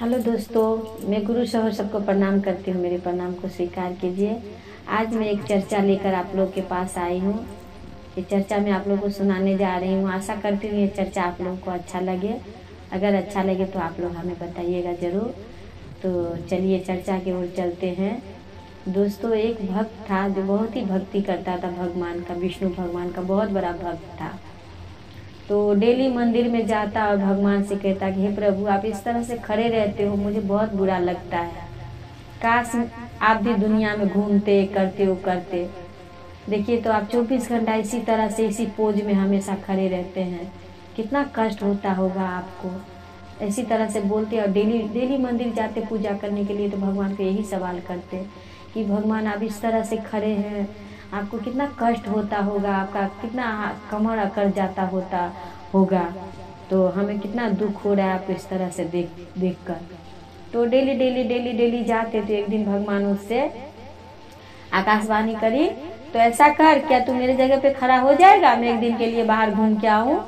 Hello दोस्तों, मैं गुरु सहो सबको प्रणाम करती हूँ। मेरे प्रणाम को स्वीकार कीजिए। आज मैं एक चर्चा लेकर आप लोग के पास आई हूँ। ये चर्चा मैं आप लोगों को सुनाने जा रही हूँ। आशा करती हूँ ये चर्चा आप लोगों को अच्छा लगे। अगर अच्छा लगे तो आप लोग हमें बताइएगा ज़रूर। तो चलिए चर्चा की ओर चलते हैं। दोस्तों, एक भक्त था जो बहुत ही भक्ति करता था भगवान का, विष्णु भगवान का बहुत बड़ा भक्त था। तो डेली मंदिर में जाता और भगवान से कहता कि हे प्रभु, आप इस तरह से खड़े रहते हो, मुझे बहुत बुरा लगता है। काश आप भी दुनिया में घूमते करते। देखिए तो आप 24 घंटा इसी तरह से इसी पोज में हमेशा खड़े रहते हैं, कितना कष्ट होता होगा आपको। इसी तरह से बोलते और डेली मंदिर जाते पूजा करने के लिए। तो भगवान को यही सवाल करते कि भगवान, आप इस तरह से खड़े हैं, आपको कितना कष्ट होता होगा, आपका कितना कमर अकड़ जाता होगा। तो हमें कितना दुख हो रहा है आपको इस तरह से देख कर। तो डेली जाते। तो एक दिन भगवान उससे आकाशवाणी करी, तो ऐसा कर, क्या तू मेरे जगह पे खड़ा हो जाएगा, मैं एक दिन के लिए बाहर घूम के आऊँ।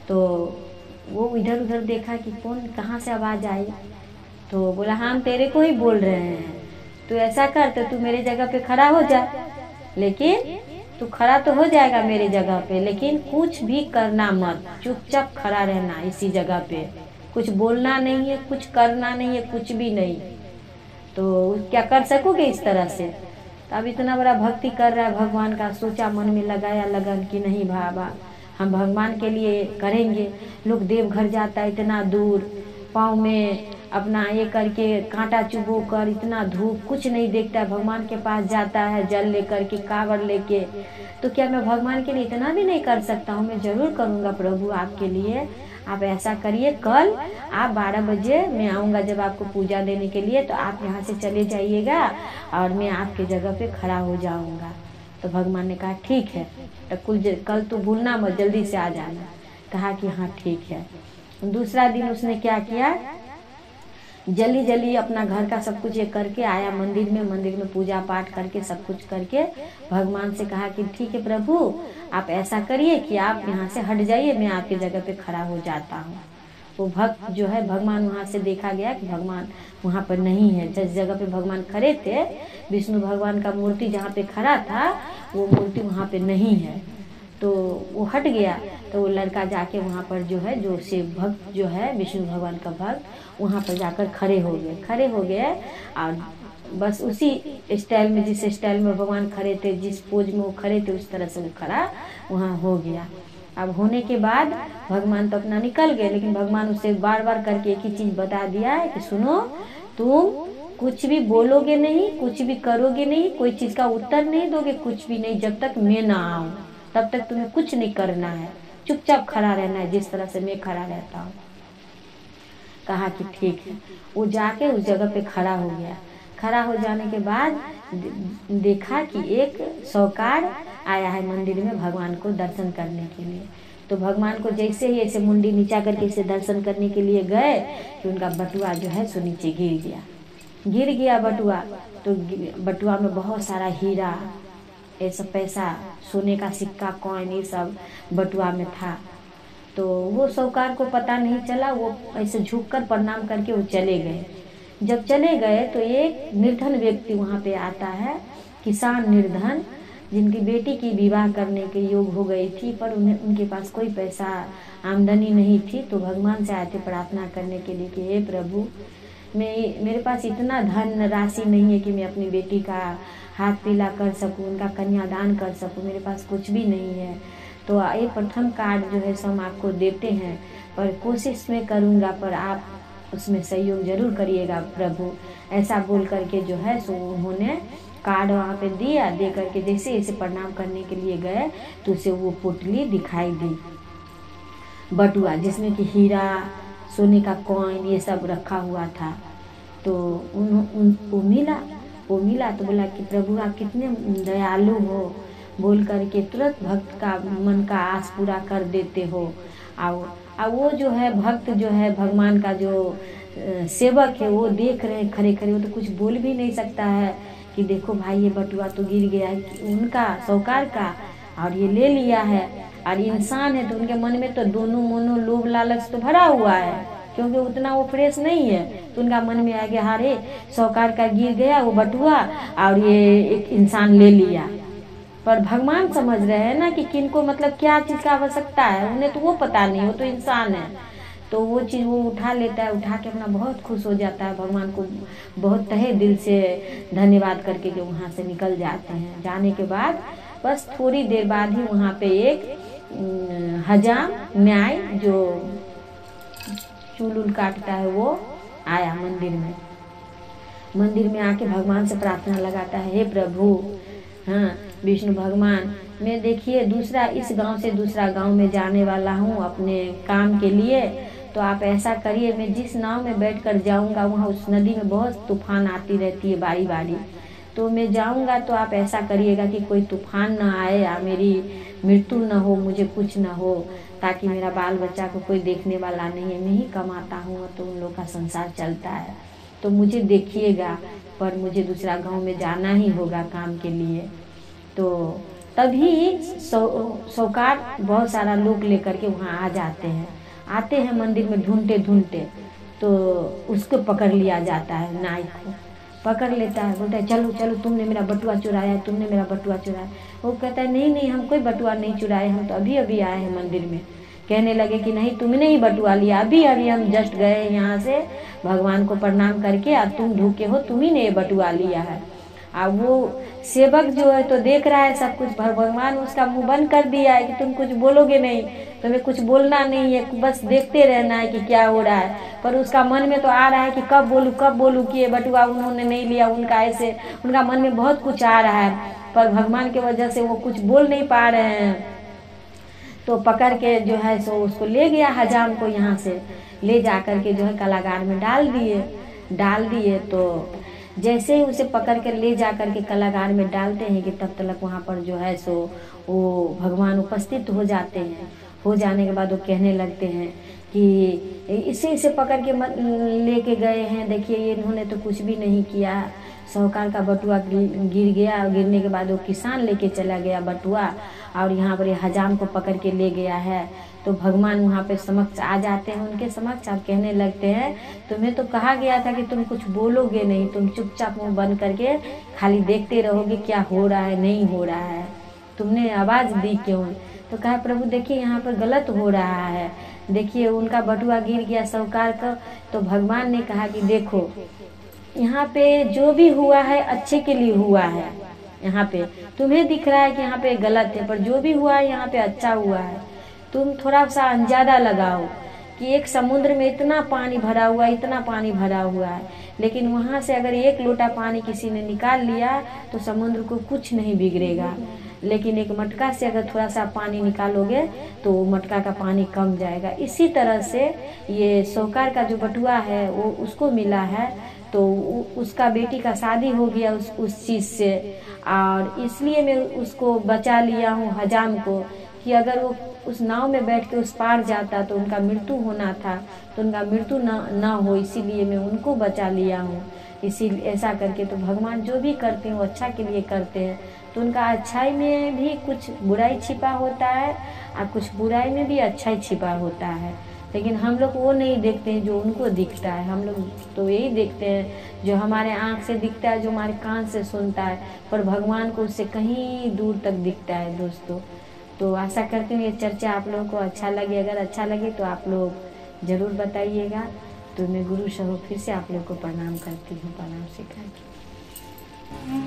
तो वो इधर उधर देखा कि कौन कहाँ से आवाज़ आई। तो बोला, हम तेरे को ही बोल रहे हैं, तो ऐसा कर, तो तू मेरे जगह पे खड़ा हो जा। लेकिन तू खड़ा तो हो जाएगा मेरे जगह पे, लेकिन कुछ भी करना मत, चुपचाप खड़ा रहना इसी जगह पे, कुछ बोलना नहीं है, कुछ करना नहीं है, कुछ भी नहीं। तो क्या कर सकोगे इस तरह से? तो अब इतना बड़ा भक्ति कर रहा है भगवान का, सोचा मन में लगाया लगन कि नहीं बाबा, हम भगवान के लिए करेंगे। लोग देवघर जाता है इतना दूर, पाँव में अपना ये करके कांटा चुभो कर, इतना धूप, कुछ नहीं देखता, भगवान के पास जाता है जल लेकर के, कांवड़ लेके। तो क्या मैं भगवान के लिए इतना भी नहीं कर सकता हूँ? मैं जरूर करूँगा प्रभु आपके लिए। आप ऐसा करिए, कल आप 12 बजे मैं आऊँगा जब आपको पूजा देने के लिए, तो आप यहाँ से चले जाइएगा और मैं आपके जगह पे खड़ा हो जाऊँगा। तो भगवान ने कहा ठीक है, तो कल तो भूलना मत, जल्दी से आ जाना। कहा कि हाँ ठीक है। दूसरा दिन उसने क्या किया, जल्दी अपना घर का सब कुछ ये करके आया मंदिर में पूजा पाठ करके सब कुछ करके भगवान से कहा कि ठीक है प्रभु, आप ऐसा करिए कि आप यहाँ से हट जाइए, मैं आपकी जगह पे खड़ा हो जाता हूँ। वो भक्त जो है, भगवान वहाँ से देखा गया कि भगवान वहाँ पर नहीं है। जिस जगह पे भगवान खड़े थे, विष्णु भगवान का मूर्ति जहाँ पे खड़ा था, वो मूर्ति वहाँ पे नहीं है। तो वो हट गया। तो वो लड़का जाके वहाँ पर जो है, जो शिव भक्त जो है, विष्णु भगवान का भक्त, वहाँ पर जाकर खड़े हो गए और बस उसी स्टाइल में, जिस स्टाइल में भगवान खड़े थे, जिस पोज में वो खड़े थे, उस तरह से वो खड़ा वहाँ हो गया। अब होने के बाद भगवान तो अपना निकल गए, लेकिन भगवान उसे बार बार करके एक ही चीज़ बता दिया है कि सुनो, तुम कुछ भी बोलोगे नहीं, कुछ भी करोगे नहीं, कोई चीज़ का उत्तर नहीं दोगे, कुछ भी नहीं, जब तक मैं ना आऊँ तब तक तुम्हें कुछ नहीं करना है, चुपचाप खड़ा रहना है जिस तरह से मैं खड़ा रहता हूँ। कहा कि ठीक है। वो जाके उस जगह पे खड़ा हो गया। खड़ा हो जाने के बाद देखा कि एक साहूकार आया है मंदिर में भगवान को दर्शन करने के लिए। तो भगवान को जैसे ही ऐसे मुंडी नीचा करके इसे दर्शन करने के लिए गए कि उनका बटुआ जो है सो नीचे गिर गया बटुआ। तो बटुआ में बहुत सारा हीरा, ऐसा पैसा, सोने का सिक्का, कॉइन, ये सब बटुआ में था। तो वो साहूकार को पता नहीं चला, वो ऐसे झुककर प्रणाम करके वो चले गए। जब चले गए तो एक निर्धन व्यक्ति वहाँ पे आता है, किसान निर्धन, जिनकी बेटी की विवाह करने के योग हो गई थी, पर उनके पास कोई पैसा आमदनी नहीं थी। तो भगवान से आए थे प्रार्थना करने के लिए कि हे प्रभु, मेरे पास इतना धन राशि नहीं है कि मैं अपनी बेटी का हाथ पीला कर सकूं, उनका कन्यादान कर सकूं, मेरे पास कुछ भी नहीं है। तो ये प्रथम कार्ड जो है सो हम आपको देते हैं, पर कोशिश में करूँगा, पर आप उसमें सहयोग जरूर करिएगा प्रभु। ऐसा बोल करके जो है सो उन्होंने कार्ड वहाँ पे दिया। दे करके जैसे इसे प्रणाम करने के लिए गए तो उसे वो पोटली दिखाई दी, बटुआ जिसमें कि हीरा, सोने का कॉइन, ये सब रखा हुआ था। तो वो मिला तो बोला कि प्रभु आप कितने दयालु हो, बोल करके तुरंत भक्त का मन का आस पूरा कर देते हो। और वो जो है भक्त जो है, भगवान का जो सेवक है, वो देख रहे हैं खड़े खड़े, वो तो कुछ बोल भी नहीं सकता है कि देखो भाई ये बटुआ तो गिर गया है उनका, साहूकार का, और ये ले लिया है। और इंसान है तो उनके मन में तो दोनों लोभ लालच तो भरा हुआ है। क्योंकि उतना वो फ्रेश नहीं है। तो उनका मन में आ गया अरे साहूकार का गिर गया वो बटुआ और ये एक इंसान ले लिया। पर भगवान समझ रहे हैं ना कि किनको मतलब क्या चीज़ का आवश्यकता है, उन्हें तो वो पता नहीं, वो तो इंसान है। तो वो चीज़ वो उठा लेता है, उठा के अपना बहुत खुश हो जाता है, भगवान को बहुत तहे दिल से धन्यवाद करके जो वहाँ से निकल जाते हैं। जाने के बाद बस थोड़ी देर बाद ही वहाँ पे एक हजाम न्याय जो चूल काटता है वो आया मंदिर में आके भगवान से प्रार्थना लगाता है, हे प्रभु, हाँ विष्णु भगवान, मैं देखिए दूसरा इस गांव से दूसरा गांव में जाने वाला हूँ अपने काम के लिए। तो आप ऐसा करिए, मैं जिस नाव में बैठकर जाऊंगा वहाँ उस नदी में बहुत तूफान आती रहती है बारी बारी, तो मैं जाऊंगा तो आप ऐसा करिएगा कि कोई तूफान ना आए या मेरी मृत्यु न हो, मुझे कुछ न हो, ताकि मेरा बाल बच्चा को कोई देखने वाला नहीं है। मैं ही कमाता हूँ तो उन लोग का संसार चलता है, तो मुझे देखिएगा, पर मुझे दूसरा गांव में जाना ही होगा काम के लिए। तो तभी साहूकार बहुत सारा लोग लेकर के वहाँ आ जाते हैं, आते हैं मंदिर में ढूंढते, तो उसको पकड़ लिया जाता है, नाई को पकड़ लेता है, बोलता है चलो चलो तुमने मेरा बटुआ चुराया, तुमने मेरा बटुआ चुराया। वो कहता है नहीं नहीं, हम कोई बटुआ नहीं चुराए, हम तो अभी अभी आए हैं मंदिर में। कहने लगे कि नहीं तुमने ही बटुआ लिया, अभी अभी हम जस्ट गए यहाँ से भगवान को प्रणाम करके, और तुम भूखे हो, तुम ही ने ये बटुआ लिया है। अब वो सेवक जो है तो देख रहा है सब कुछ, भगवान उसका मुंह बंद कर दिया है कि तुम कुछ बोलोगे नहीं, तुम्हें कुछ बोलना नहीं है, बस देखते रहना है कि क्या हो रहा है। पर उसका मन में तो आ रहा है कि कब बोलूँ कि ये बटुआ उन्होंने नहीं लिया, उनका ऐसे, उनका मन में बहुत कुछ आ रहा है, पर भगवान की वजह से वो कुछ बोल नहीं पा रहे हैं। तो पकड़ के जो है सो उसको ले गया हजाम को, यहाँ से ले जा कर के जो है कलागार में डाल दिए। तो जैसे ही उसे पकड़ कर ले जा कर के कलागार में डालते हैं कि तब तक वहाँ पर जो है सो वो भगवान उपस्थित हो जाते हैं। हो जाने के बाद वो कहने लगते हैं कि इसे पकड़ के लेके गए हैं, देखिए ये इन्होंने तो कुछ भी नहीं किया, साहूकार का बटुआ गिर गया, गिरने के बाद वो किसान लेके चला गया बटुआ, और यहाँ पर हजाम को पकड़ के ले गया है। तो भगवान वहाँ पे समक्ष आ जाते हैं, उनके समक्ष आप कहने लगते हैं तुम्हें तो कहा गया था कि तुम कुछ बोलोगे नहीं, तुम चुपचाप मुंह बंद करके खाली देखते रहोगे क्या हो रहा है नहीं हो रहा है, तुमने आवाज़ दी क्यों? तो कहा प्रभु देखिए यहाँ पर गलत हो रहा है, देखिए उनका बटुआ गिर गया साहूकार का। तो भगवान ने कहा कि देखो यहाँ पे जो भी हुआ है अच्छे के लिए हुआ है, यहाँ पे तुम्हें दिख रहा है कि यहाँ पे गलत है, पर जो भी हुआ है यहाँ पे अच्छा हुआ है। तुम थोड़ा सा अंदाजा लगाओ कि एक समुद्र में इतना पानी भरा हुआ है, लेकिन वहाँ से अगर एक लोटा पानी किसी ने निकाल लिया तो समुद्र को कुछ नहीं बिगड़ेगा, लेकिन एक मटका से अगर थोड़ा सा पानी निकालोगे तो मटका का पानी कम जाएगा। इसी तरह से ये साहूकार का जो बटुआ है वो उसको मिला है, तो उसका बेटी का शादी हो गया उस चीज़ से, और इसलिए मैं उसको बचा लिया हूँ हजाम को, कि अगर वो उस नाव में बैठ के उस पार जाता तो उनका मृत्यु होना था, तो उनका मृत्यु ना हो, इसीलिए मैं उनको बचा लिया हूँ। इसी ऐसा करके तो भगवान जो भी करते हैं वो अच्छा के लिए करते हैं, तो उनका अच्छाई में भी कुछ बुराई छिपा होता है और कुछ बुराई में भी अच्छाई छिपा होता है, लेकिन हम लोग वो नहीं देखते हैं जो उनको दिखता है। हम लोग तो यही देखते हैं जो हमारे आँख से दिखता है, जो हमारे कान से सुनता है, पर भगवान को उससे कहीं दूर तक दिखता है दोस्तों। तो आशा करती हूँ ये चर्चा आप लोगों को अच्छा लगे, अगर अच्छा लगे तो आप लोग ज़रूर बताइएगा। तो मैं गुरु स्वरूप फिर से आप लोग को प्रणाम करती हूँ, प्रणाम सिखाती हूँ।